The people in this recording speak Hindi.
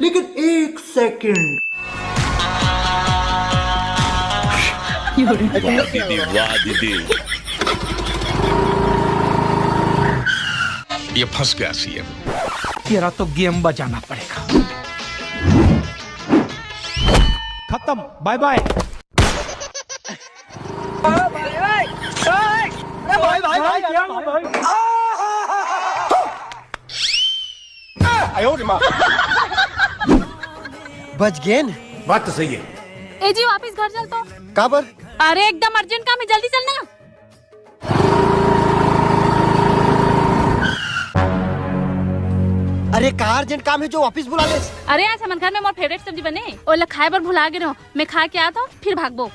लेकिन एक सेकंड। दीदी वाह दीदी, ये फंस गया सीएम। तेरा तो गेम बजाना पड़ेगा। खत्म, बाय बाय। बच गए न? बात तो सही है। ए जी वापस घर चल तो। काबर? अरे एकदम अर्जेंट काम है, जल्दी चलना। अरे का अर्जेंट काम है जो वापस बुला ले? अरे आज हमारे घर में मोर फेवरेट सब्जी बने, ओला खाए बर भुला गए रहो। मैं खा के आता हूँ फिर भागबो।